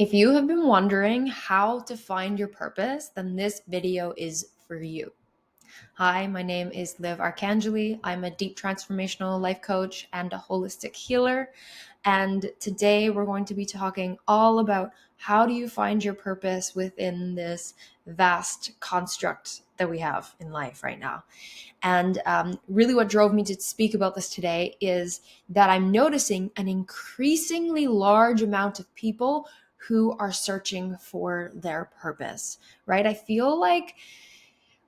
If you have been wondering how to find your purpose, then this video is for you. Hi, my name is Liv Arcangeli. I'm a deep transformational life coach and a holistic healer. And today we're going to be talking all about how do you find your purpose within this vast construct that we have in life right now. And really, what drove me to speak about this today is that I'm noticing an increasingly large amount of people who are searching for their purpose, right? I feel like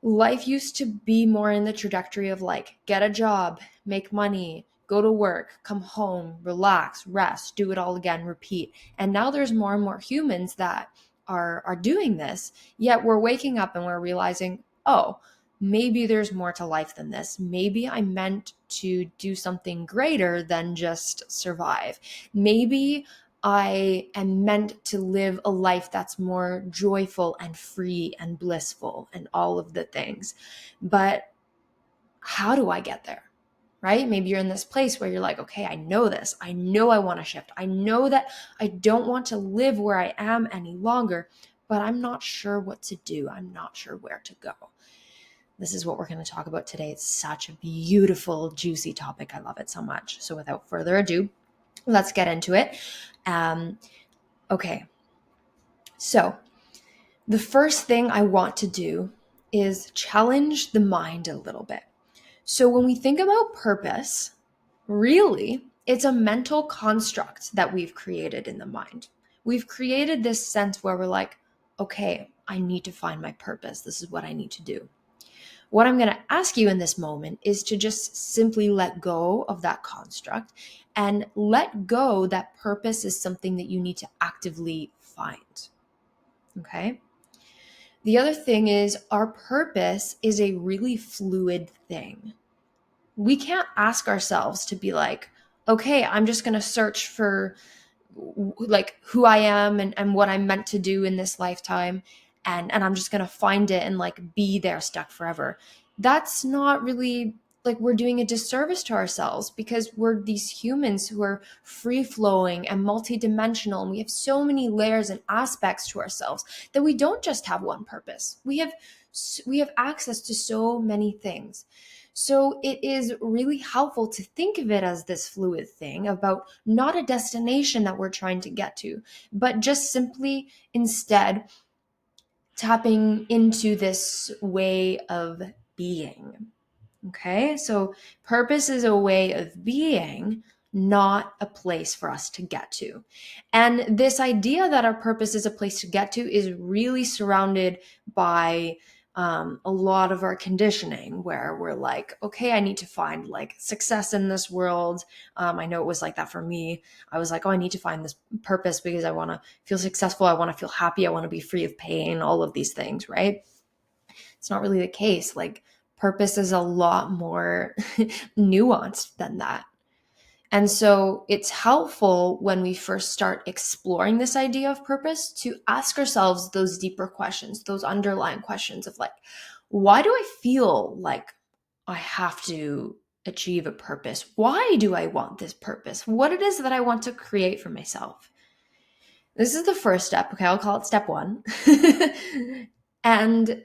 life used to be more in the trajectory of like, get a job, make money, go to work, come home, relax, rest, do it all again, repeat. And now there's more and more humans that are doing this, yet we're waking up and we're realizing, oh, maybe there's more to life than this. Maybe I'm meant to do something greater than just survive. Maybe I am meant to live a life that's more joyful and free and blissful and all of the things. But how do I get there? Right? Maybe you're in this place where you're like, okay, I know this. I know I want to shift. I know that I don't want to live where I am any longer, but I'm not sure what to do. I'm not sure where to go. This is what we're going to talk about today. It's such a beautiful, juicy topic. I love it so much. So without further ado, let's get into it. Okay. So the first thing I want to do is challenge the mind a little bit. So when we think about purpose, really, it's a mental construct that we've created in the mind. We've created this sense where we're like, okay, I need to find my purpose. This is what I need to do. What I'm going to ask you in this moment is to just simply let go of that construct and let go that purpose is something that you need to actively find. Okay? The other thing is our purpose is a really fluid thing. We can't ask ourselves to be like, okay, I'm just going to search for like who I am and what I'm meant to do in this lifetime. And I'm just going to find it and like be there stuck forever. That's not really like we're doing a disservice to ourselves because we're these humans who are free flowing and multidimensional. And we have so many layers and aspects to ourselves that we don't just have one purpose. We have access to so many things. So it is really helpful to think of it as this fluid thing about not a destination that we're trying to get to, but just simply instead tapping into this way of being. Okay, so purpose is a way of being, not a place for us to get to. And this idea that our purpose is a place to get to is really surrounded by a lot of our conditioning where we're like, okay, I need to find like success in this world. I know it was like that for me. I was like, oh, I need to find this purpose because I want to feel successful. I want to feel happy. I want to be free of pain, all of these things, right? It's not really the case. Like, purpose is a lot more nuanced than that. And so it's helpful when we first start exploring this idea of purpose to ask ourselves those deeper questions, those underlying questions of like, why do I feel like I have to achieve a purpose? Why do I want this purpose? What it is that I want to create for myself? This is the first step. Okay, I'll call it step one. And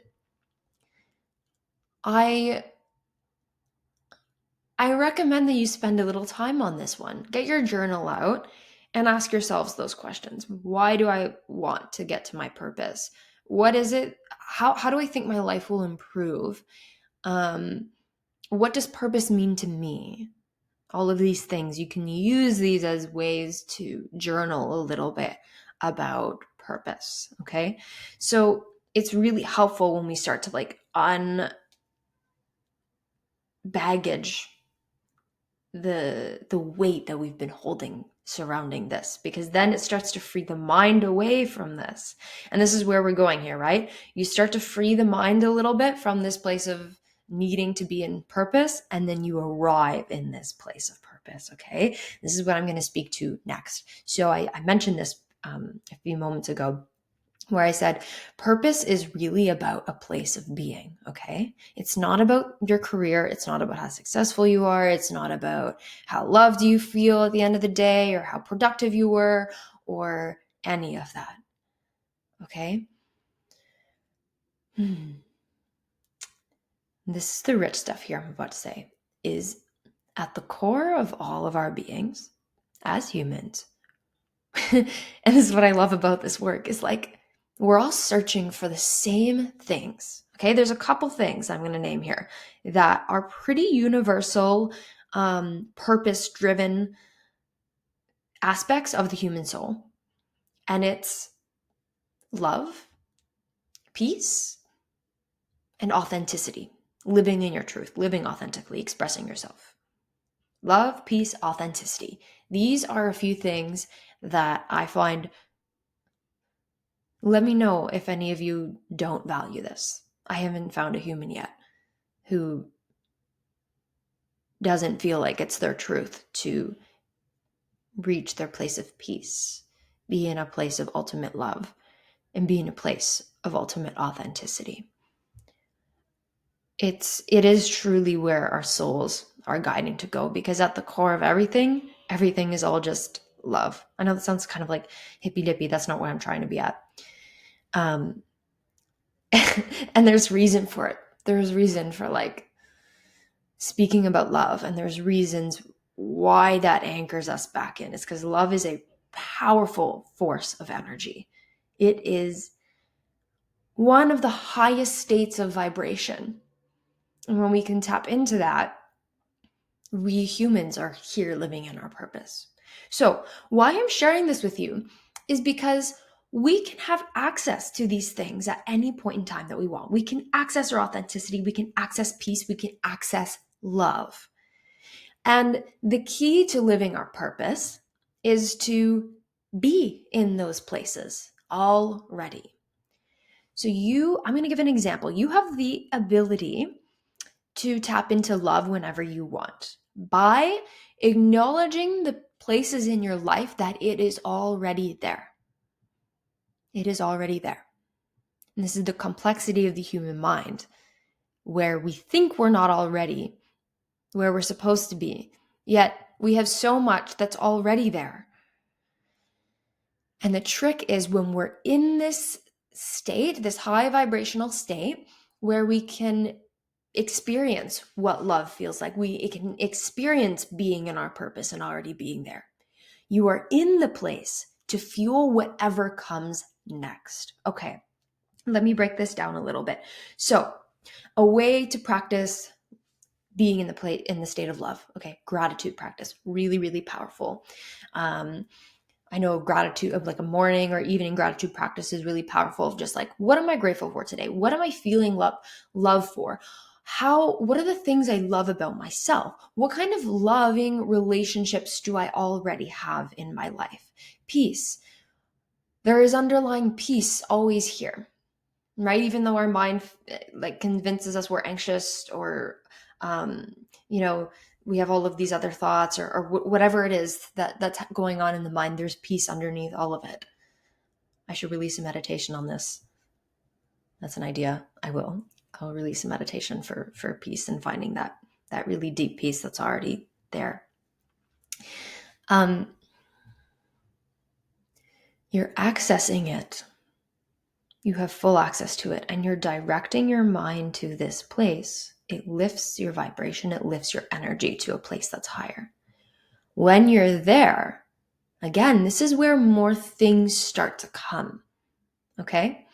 I recommend that you spend a little time on this one. Get your journal out and ask yourselves those questions. Why do I want to get to my purpose? What is it? How do I think my life will improve? What does purpose mean to me? All of these things. You can use these as ways to journal a little bit about purpose. Okay. So it's really helpful when we start to like unbaggage the weight that we've been holding surrounding this, because then it starts to free the mind away from this. And this is where we're going here, right? You start to free the mind a little bit from this place of needing to be in purpose, and then you arrive in this place of purpose. Okay, this is what I'm going to speak to next. So I mentioned this a few moments ago, where I said purpose is really about a place of being, okay? It's not about your career. It's not about how successful you are. It's not about how loved you feel at the end of the day or how productive you were or any of that. Okay? This is the rich stuff here I'm about to say, is at the core of all of our beings as humans. And this is what I love about this work is like, we're all searching for the same things. Okay, there's a couple things I'm going to name here that are pretty universal, purpose-driven aspects of the human soul. And it's love, peace, and authenticity. Living in your truth, living authentically, expressing yourself. Love, peace, authenticity. These are a few things that I find. Let me know if any of you don't value this. I haven't found a human yet who doesn't feel like it's their truth to reach their place of peace, be in a place of ultimate love, and be in a place of ultimate authenticity. It is truly where our souls are guiding to go, because at the core of everything is all just love. I know that sounds kind of like hippy dippy. That's not what I'm trying to be at. And there's reason for it. There's reason for like speaking about love, and there's reasons why that anchors us back in. It's because love is a powerful force of energy. It is one of the highest states of vibration. And when we can tap into that, we humans are here living in our purpose. So why I'm sharing this with you is because we can have access to these things at any point in time that we want. We can access our authenticity. We can access peace. We can access love. And the key to living our purpose is to be in those places already. So I'm going to give an example. You have the ability to tap into love whenever you want by acknowledging the places in your life that it is already there. It is already there. And this is the complexity of the human mind, where we think we're not already where we're supposed to be, yet we have so much that's already there. And the trick is when we're in this state, this high vibrational state, where we can experience what love feels like. We can experience being in our purpose and already being there. You are in the place to fuel whatever comes next. Okay, let me break this down a little bit. So, a way to practice being in the state of love. Okay, gratitude practice, really, really powerful. I know gratitude of like a morning or evening gratitude practice is really powerful. Of just like, what am I grateful for today? What am I feeling love for? What are the things I love about myself? What kind of loving relationships do I already have in my life? Peace. There is underlying peace always here, right? Even though our mind like convinces us we're anxious or, we have all of these other thoughts or whatever it is that's going on in the mind, there's peace underneath all of it. I should release a meditation on this. That's an idea. I'll release a meditation for peace and finding that really deep peace that's already there. You're accessing it. You have full access to it, and you're directing your mind to this place. It lifts your vibration, it lifts your energy to a place that's higher. When you're there, again, this is where more things start to come, okay?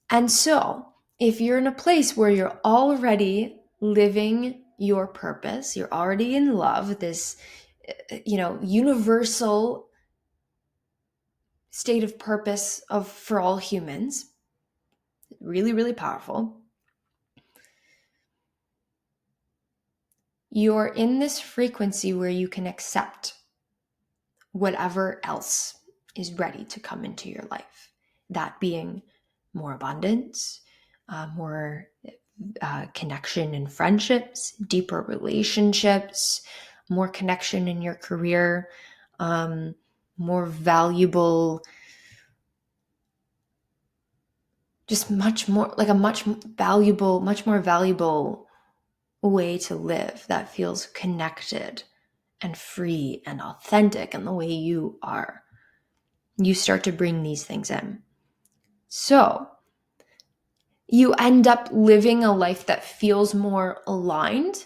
And so, if you're in a place where you're already living your purpose, you're already in love, this, universal state of purpose for all humans, really, really powerful. You're in this frequency where you can accept whatever else is ready to come into your life. That being more abundance, more connection in friendships, deeper relationships, more connection in your career, more valuable, just much more more valuable way to live that feels connected and free and authentic in the way you are. you start to bring these things in. So you end up living a life that feels more aligned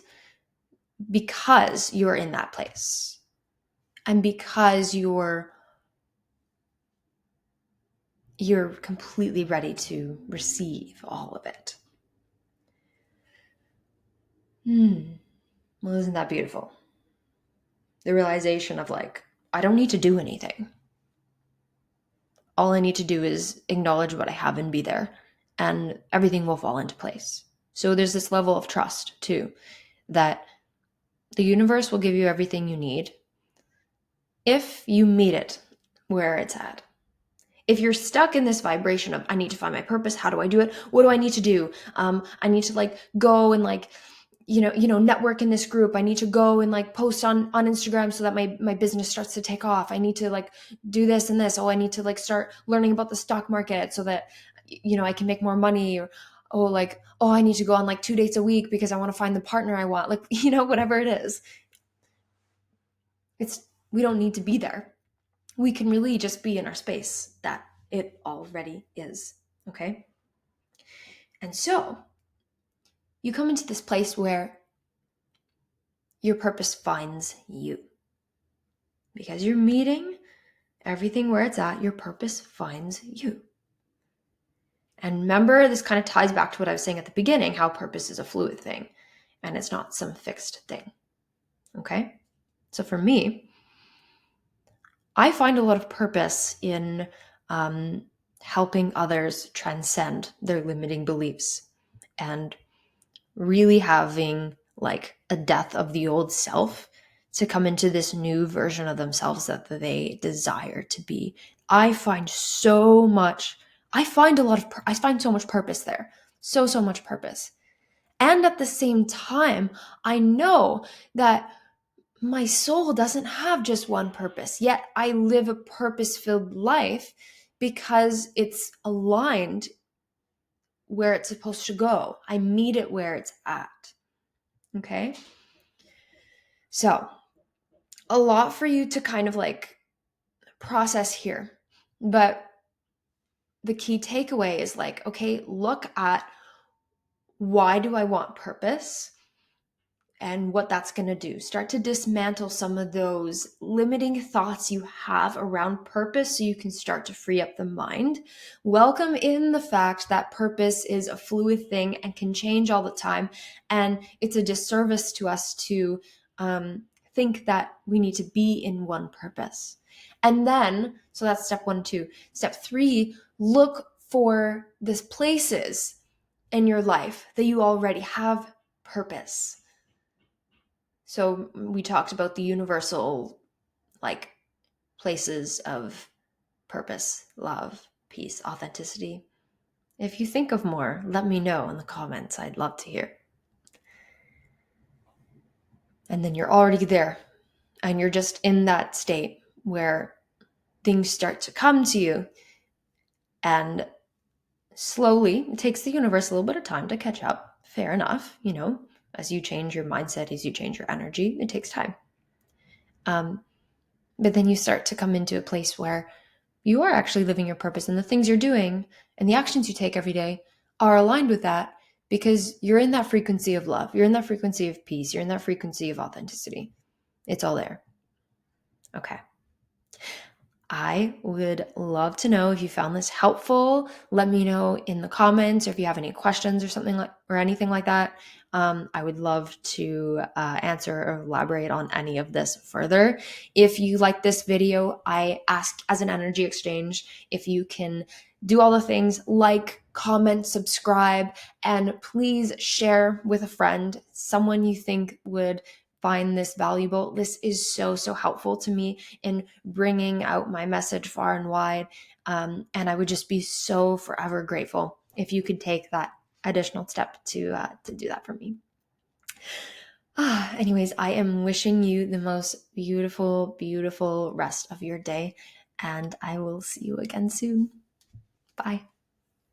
because you're in that place and because you're completely ready to receive all of it. Well, isn't that beautiful? The realization of like, I don't need to do anything. All I need to do is acknowledge what I have and be there, and everything will fall into place. So there's this level of trust too, that the universe will give you everything you need if you meet it where it's at. If you're stuck in this vibration of, I need to find my purpose, how do I do it? What do I need to do? I need to like go and like, network in this group. I need to go and like post on Instagram so that my business starts to take off. I need to like do this and this. Oh, I need to like start learning about the stock market so that, I can make more money. Or, I need to go on like 2 dates a week because I want to find the partner I want. Like, whatever it is. We don't need to be there. We can really just be in our space that it already is. Okay. And so you come into this place where your purpose finds you. Because you're meeting everything where it's at, your purpose finds you. And remember, this kind of ties back to what I was saying at the beginning, how purpose is a fluid thing and it's not some fixed thing. Okay? So for me, I find a lot of purpose in helping others transcend their limiting beliefs and really having like a death of the old self to come into this new version of themselves that they desire to be. I find so much purpose there. So much purpose. And at the same time, I know that my soul doesn't have just one purpose, yet I live a purpose-filled life because it's aligned where it's supposed to go. I meet it where it's at. Okay? So, a lot for you to kind of like process here. But the key takeaway is like, okay, look at why do I want purpose and what that's going to do. Start to dismantle some of those limiting thoughts you have around purpose so you can start to free up the mind. Welcome in the fact that purpose is a fluid thing and can change all the time. And it's a disservice to us to think that we need to be in one purpose. And then, so that's step 1, 2. Step 3, look for these places in your life that you already have purpose. So we talked about the universal like places of purpose, love, peace, authenticity. If you think of more, let me know in the comments. I'd love to hear. And then you're already there and you're just in that state where things start to come to you, and slowly, it takes the universe a little bit of time to catch up. Fair enough, as you change your mindset, as you change your energy, it takes time. But then you start to come into a place where you are actually living your purpose, and the things you're doing and the actions you take every day are aligned with that because you're in that frequency of love. You're in that frequency of peace. You're in that frequency of authenticity. It's all there. Okay. I would love to know if you found this helpful. Let me know in the comments, or if you have any questions or something like, or anything like that. I would love to answer or elaborate on any of this further. If you like this video, I ask as an energy exchange if you can do all the things like, comment, subscribe, and please share with a friend, someone you think would find this valuable. This is so helpful to me in bringing out my message far and wide. And I would just be so forever grateful if you could take that additional step to do that for me. Anyways, I am wishing you the most beautiful, beautiful rest of your day, and I will see you again soon. Bye.